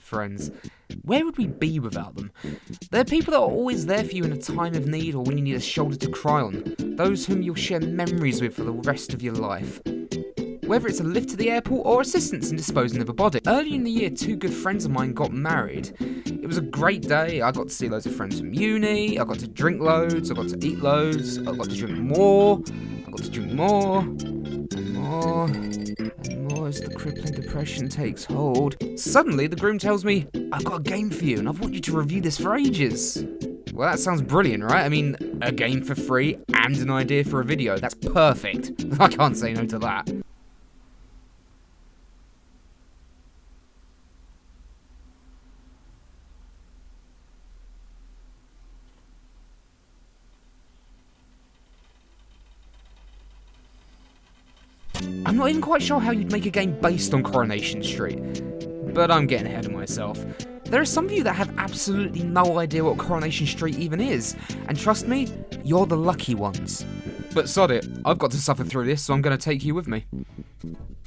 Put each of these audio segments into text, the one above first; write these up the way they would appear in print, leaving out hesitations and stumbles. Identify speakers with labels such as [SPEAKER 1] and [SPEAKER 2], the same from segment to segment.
[SPEAKER 1] Friends. Where would we be without them? They're people that are always there for you in a time of need or when you need a shoulder to cry on. Those whom you'll share memories with for the rest of your life. Whether it's a lift to the airport or assistance in disposing of a body. Earlier in the year, two good friends of mine got married. It was a great day. I got to see loads of friends from uni, I got to drink loads, I got to eat loads, I got to drink more, I got to drink more, and more, and more as the crippling depression takes hold. Suddenly, the groom tells me, I've got a game for you and I've wanted you to review this for ages. Well, that sounds brilliant, right? I mean, a game for free and an idea for a video. That's perfect. I can't say no to that. I'm not even quite sure how you'd make a game based on Coronation Street, but I'm getting ahead of myself. There are some of you that have absolutely no idea what Coronation Street even is, and trust me, you're the lucky ones. But sod it, I've got to suffer through this, so I'm going to take you with me.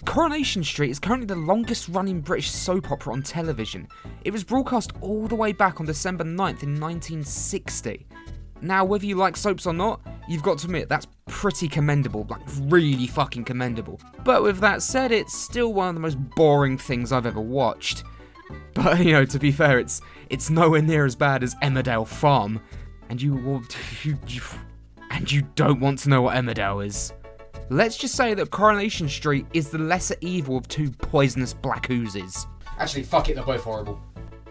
[SPEAKER 1] Coronation Street is currently the longest running British soap opera on television. It was broadcast all the way back on December 9th in 1960. Now, whether you like soaps or not, you've got to admit that's pretty commendable, like really fucking commendable. But with that said, it's still one of the most boring things I've ever watched. But, you know, to be fair, it's nowhere near as bad as Emmerdale Farm. And you don't want to know what Emmerdale is. Let's just say that Coronation Street is the lesser evil of two poisonous black oozes. Actually, fuck it, they're both horrible.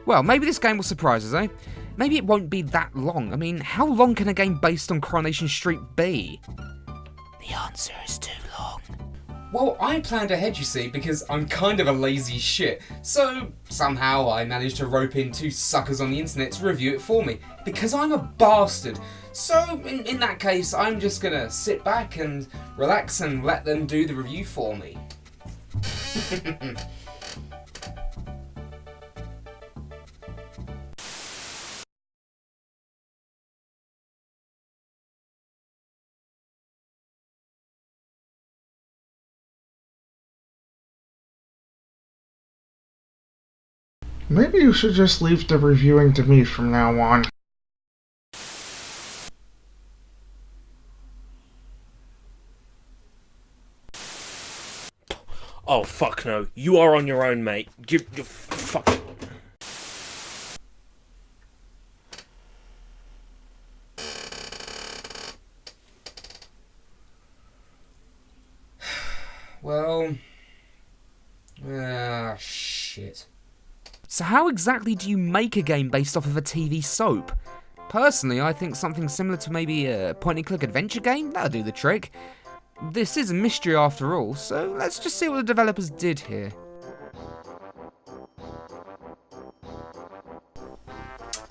[SPEAKER 1] Well, maybe this game will surprise us, eh? Maybe it won't be that long. I mean, how long can a game based on Coronation Street be? The answer is too long. Well, I planned ahead, you see, because I'm kind of a lazy shit. So, somehow I managed to rope in two suckers on the internet to review it for me. Because I'm a bastard. So, in that case, I'm just gonna sit back and relax and let them do the review for me.
[SPEAKER 2] Maybe you should just leave the reviewing to me from now on.
[SPEAKER 3] Oh, fuck no. You are on your own, mate. You fuck.
[SPEAKER 1] Well... shit. So how exactly do you make a game based off of a TV soap? Personally, I think something similar to maybe a point-and-click adventure game, that'll do the trick. This is a mystery after all, so let's just see what the developers did here.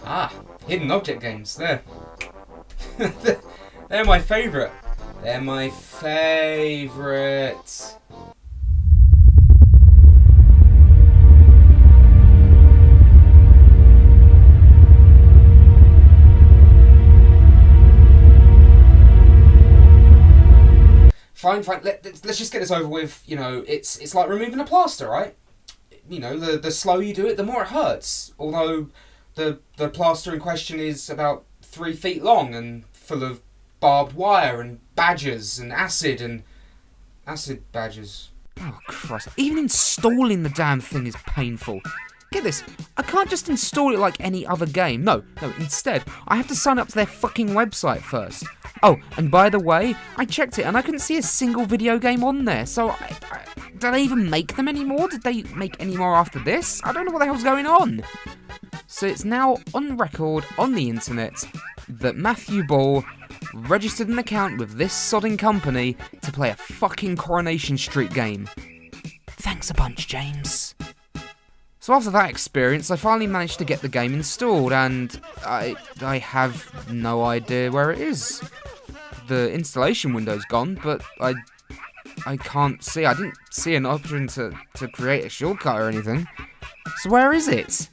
[SPEAKER 1] Ah, hidden object games, there. They're my favourite. They're my favourite. Fine, let's just get this over with. You know, it's like removing a plaster, right? You know, the slower you do it, the more it hurts. Although the plaster in question is about 3 feet long and full of barbed wire and badgers and acid badgers. Oh Christ! Even installing the damn thing is painful. Get this, I can't just install it like any other game. No, instead, I have to sign up to their fucking website first. Oh, and by the way, I checked it and I couldn't see a single video game on there. So, do they even make them anymore? Did they make any more after this? I don't know what the hell's going on. So it's now on record on the internet that Matthew Ball registered an account with this sodding company to play a fucking Coronation Street game. Thanks a bunch, James. So after that experience, I finally managed to get the game installed, and I have no idea where it is. The installation window's gone, but I can't see. I didn't see an option to create a shortcut or anything. So where is it?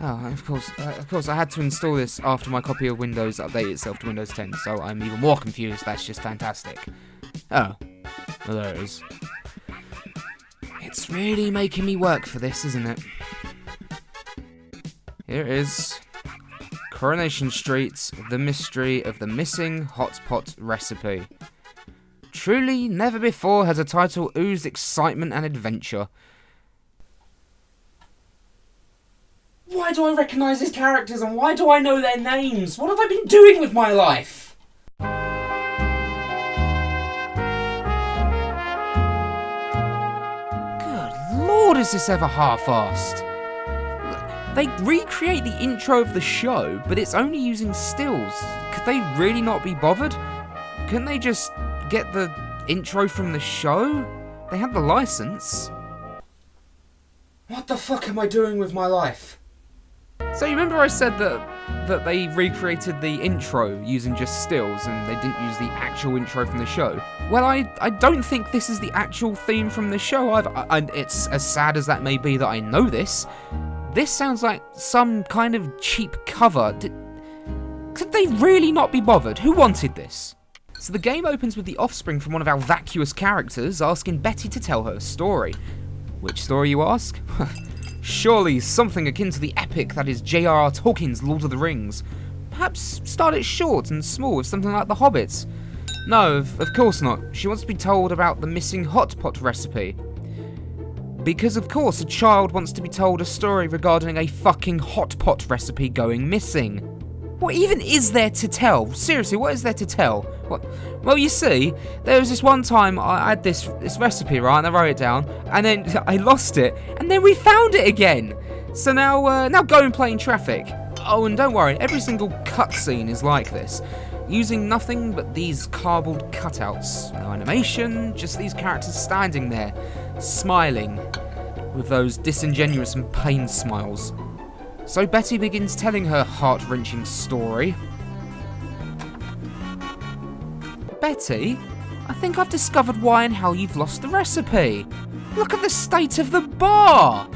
[SPEAKER 1] Oh, of course, I had to install this after my copy of Windows updated itself to Windows 10, so I'm even more confused. That's just fantastic. Oh, well, there it is. It's really making me work for this, isn't it? Here it is. Coronation Street, the mystery of the missing hot pot recipe. Truly, never before has a title oozed excitement and adventure. Why do I recognise these characters and why do I know their names? What have I been doing with my life? Good lord, is this ever half-assed? They recreate the intro of the show, but it's only using stills. Could they really not be bothered? Couldn't they just get the intro from the show? They had the license. What the fuck am I doing with my life? So you remember I said that they recreated the intro using just stills and they didn't use the actual intro from the show? Well, I don't think this is the actual theme from the show either. And it's as sad as that may be that I know this. This sounds like some kind of cheap cover. Could they really not be bothered? Who wanted this? So the game opens with the offspring from one of our vacuous characters asking Betty to tell her story. Which story, you ask? Surely something akin to the epic that is J.R.R. Tolkien's Lord of the Rings. Perhaps start it short and small with something like The Hobbit. No, of course not. She wants to be told about the missing hot pot recipe. Because of course a child wants to be told a story regarding a fucking hot pot recipe going missing. What even is there to tell? Seriously, what is there to tell? What? Well, you see, there was this one time I had this recipe, right, and I wrote it down, and then I lost it, and then we found it again. So now go and play in traffic. Oh, and don't worry, every single cutscene is like this. Using nothing but these cardboard cutouts. No animation, just these characters standing there, smiling, with those disingenuous and pained smiles. So Betty begins telling her heart-wrenching story. Betty, I think I've discovered why and how you've lost the recipe. Look at the state of the bar!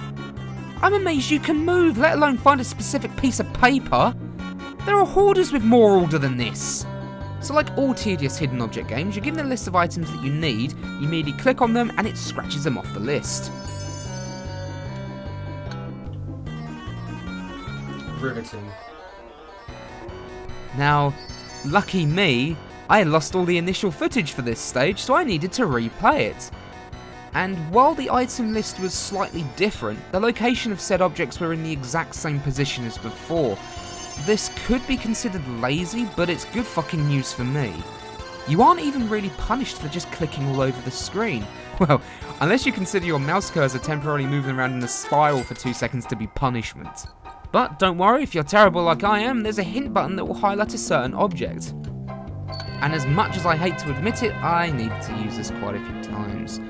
[SPEAKER 1] I'm amazed you can move, let alone find a specific piece of paper. There are hoarders with more order than this. So like all tedious hidden object games, you're given a list of items that you need, you immediately click on them and it scratches them off the list. Riveting. Now, lucky me, I lost all the initial footage for this stage, so I needed to replay it. And while the item list was slightly different, the location of said objects were in the exact same position as before. This could be considered lazy, but it's good fucking news for me. You aren't even really punished for just clicking all over the screen. Well, unless you consider your mouse cursor temporarily moving around in a spiral for 2 seconds to be punishment. But don't worry, if you're terrible like I am, there's a hint button that will highlight a certain object. And as much as I hate to admit it, I needed to use this quite a few times.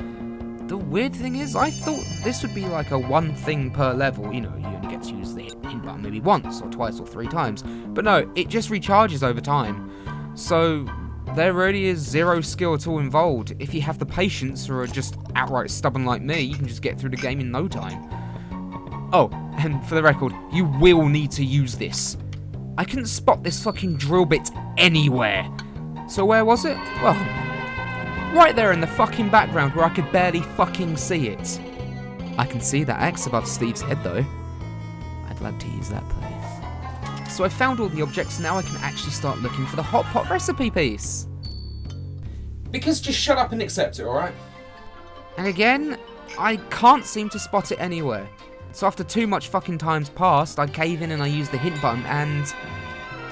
[SPEAKER 1] The weird thing is, I thought this would be like a one thing per level, you know, you only get to use the hint button maybe once or twice or 3 times. But no, it just recharges over time. So there really is zero skill at all involved. If you have the patience or are just outright stubborn like me, you can just get through the game in no time. Oh, and for the record, you will need to use this. I couldn't spot this fucking drill bit anywhere. So where was it? Well, right there in the fucking background where I could barely fucking see it. I can see that X above Steve's head though. I'd like to use that, please. So I found all the objects, now I can actually start looking for the hot pot recipe piece. Because just shut up and accept it, alright? And again, I can't seem to spot it anywhere. So after too much fucking time's passed, I cave in and I use the hint button and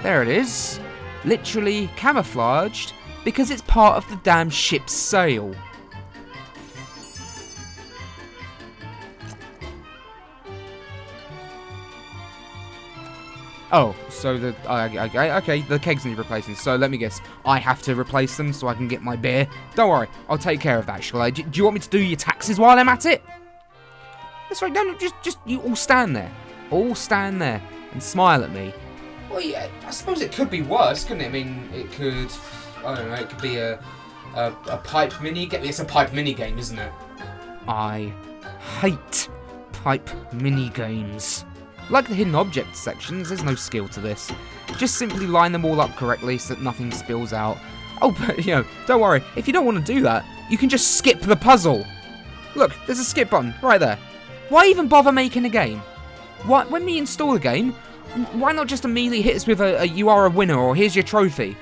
[SPEAKER 1] there it is. Literally camouflaged because it's part of the damn ship's sail. Oh, so the okay, the kegs need replacing. So let me guess, I have to replace them so I can get my beer. Don't worry, I'll take care of that, shall I? Do you want me to do your taxes while I'm at it? That's right. No, just you all stand there, and smile at me. Well, yeah, I suppose it could be worse, couldn't it? I mean, it could, I don't know, it could be a pipe mini game. It's a pipe mini game, isn't it? I hate pipe mini games. Like the hidden object sections, there's no skill to this. Just simply line them all up correctly so that nothing spills out. Oh, but, you know, don't worry. If you don't want to do that, you can just skip the puzzle. Look, there's a skip button, right there. Why even bother making a game? Why, when we install a game, why not just immediately hit us with a you are a winner, or here's your trophy,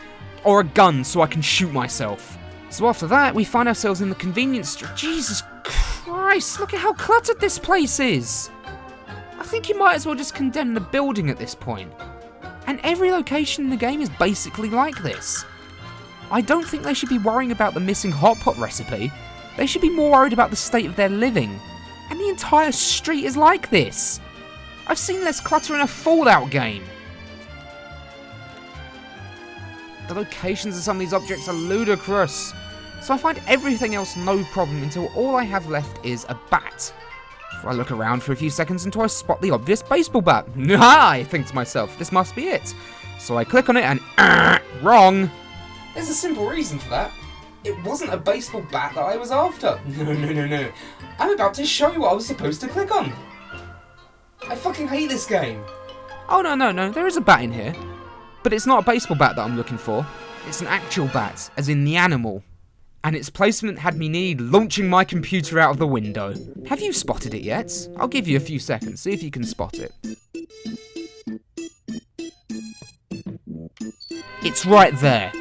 [SPEAKER 1] or a gun so I can shoot myself? So after that, we find ourselves in the convenience store. Jesus Christ, look at how cluttered this place is. I think you might as well just condemn the building at this point. And every location in the game is basically like this. I don't think they should be worrying about the missing hot pot recipe. They should be more worried about the state of their living. And the entire street is like this. I've seen less clutter in a Fallout game. The locations of some of these objects are ludicrous. So I find everything else no problem until all I have left is a bat. I look around for a few seconds until I spot the obvious baseball bat. I think to myself, this must be it. So I click on it and wrong. There's a simple reason for that. It wasn't a baseball bat that I was after. No. I'm about to show you what I was supposed to click on. I fucking hate this game. Oh, no. There is a bat in here. But it's not a baseball bat that I'm looking for. It's an actual bat, as in the animal. And its placement had me nearly launching my computer out of the window. Have you spotted it yet? I'll give you a few seconds, see if you can spot it. It's right there.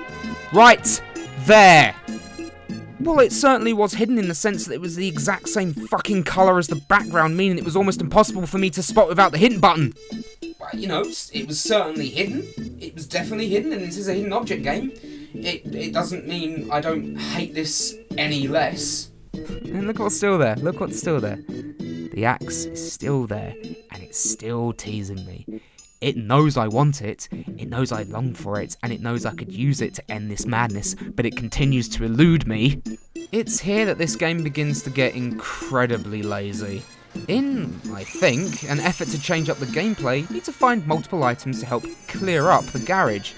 [SPEAKER 1] Right there! Well, it certainly was hidden in the sense that it was the exact same fucking colour as the background, meaning it was almost impossible for me to spot without the hint button. Well, you know, it was certainly hidden. It was definitely hidden, and this is a hidden object game. It doesn't mean I don't hate this any less. And look what's still there. Look what's still there. The axe is still there, and it's still teasing me. It knows I want it, it knows I long for it, and it knows I could use it to end this madness, but it continues to elude me. It's here that this game begins to get incredibly lazy. In, I think, an effort to change up the gameplay, you need to find multiple items to help clear up the garage.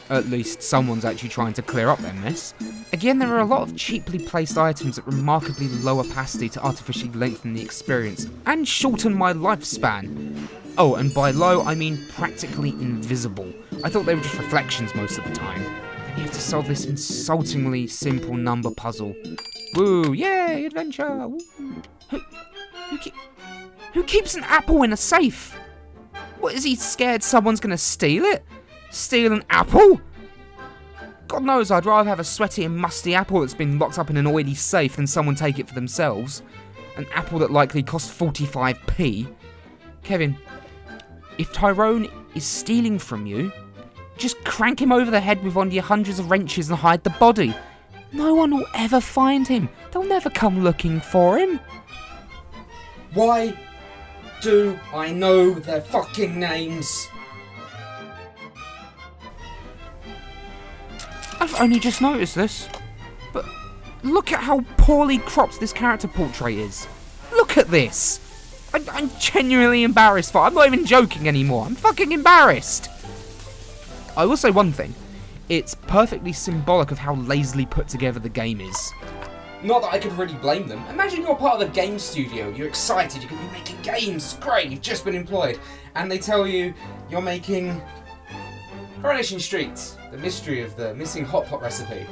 [SPEAKER 1] At least someone's actually trying to clear up their mess. Again, there are a lot of cheaply placed items at remarkably low opacity to artificially lengthen the experience, and shorten my lifespan. Oh, and by low, I mean practically invisible. I thought they were just reflections most of the time. And you have to solve this insultingly simple number puzzle. Woo, yay, adventure! Woo. Who keeps an apple in a safe? What, is he scared someone's gonna steal it? Steal an apple? God knows I'd rather have a sweaty and musty apple that's been locked up in an oily safe than someone take it for themselves. An apple that likely cost 45p. Kevin, if Tyrone is stealing from you, just crank him over the head with one of your hundreds of wrenches and hide the body. No one will ever find him. They'll never come looking for him. Why do I know their fucking names? I've only just noticed this, but look at how poorly cropped this character portrait is. Look at this. I'm genuinely embarrassed I'm not even joking anymore. I'm fucking embarrassed. I will say one thing. It's perfectly symbolic of how lazily put together the game is. Not that I could really blame them. Imagine you're part of a game studio. You're excited. You're going to be making games. It's great. You've just been employed. And they tell you you're making Coronation Street, the mystery of the missing hot pot recipe.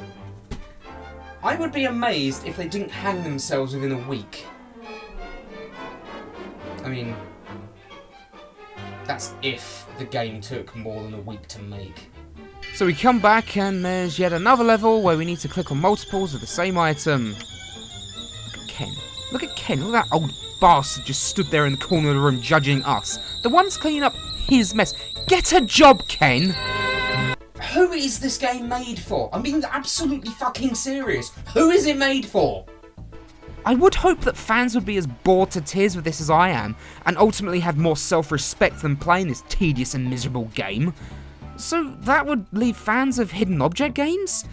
[SPEAKER 1] I would be amazed if they didn't hang themselves within a week. I mean, that's if the game took more than a week to make. So we come back and there's yet another level where we need to click on multiples of the same item. Look at Ken. Look at Ken. Look at that old bastard just stood there in the corner of the room judging us. The one's cleaning up his mess. Get a job, Ken! Who is this game made for? I'm being absolutely fucking serious. Who is it made for? I would hope that fans would be as bored to tears with this as I am, and ultimately have more self-respect than playing this tedious and miserable game. So that would leave fans of hidden object games?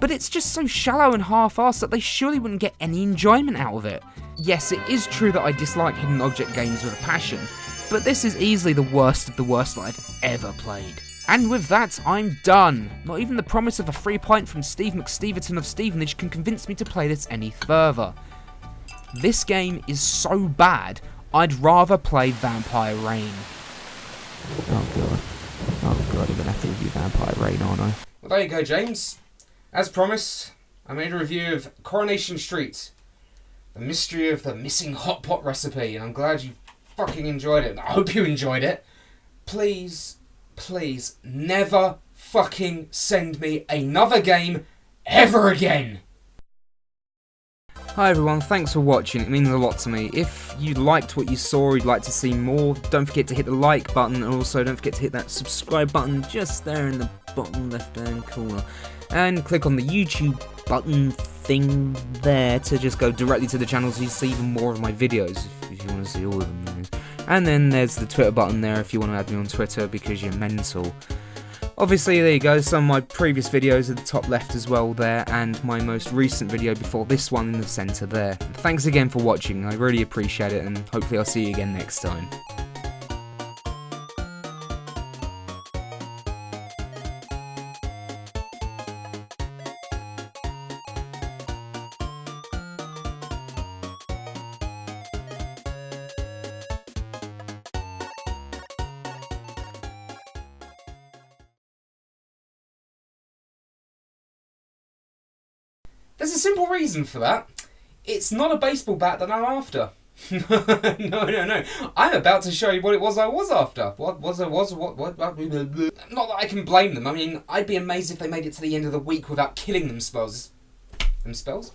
[SPEAKER 1] But it's just so shallow and half-assed that they surely wouldn't get any enjoyment out of it. Yes, it is true that I dislike hidden object games with a passion, but this is easily the worst of the worst that I've ever played. And with that, I'm done. Not even the promise of a free pint from Steve McStevenson of Stevenage can convince me to play this any further. This game is so bad, I'd rather play Vampire Rain. Oh god, I'm gonna have to review Vampire Rain, aren't I? Well, there you go, James. As promised, I made a review of Coronation Street, The mystery of the missing hot pot recipe, and I'm glad you fucking enjoyed it. I hope you enjoyed it. Please, please, never fucking send me another game ever again. Hi everyone, thanks for watching, it means a lot to me. If you liked what you saw, you'd like to see more, don't forget to hit the like button, and also don't forget to hit that subscribe button just there in the bottom left hand corner. And click on the YouTube button thing there to just go directly to the channel so you see even more of my videos, if you want to see all of them. And then there's the Twitter button there if you want to add me on Twitter because you're mental. Obviously, there you go, some of my previous videos at the top left as well there, and my most recent video before this one in the centre there. Thanks again for watching, I really appreciate it, and hopefully I'll see you again next time. There's a simple reason for that. It's not a baseball bat that I'm after. No. I'm about to show you what it was I was after. Not that I can blame them. I mean, I'd be amazed if they made it to the end of the week without killing themselves. Themselves?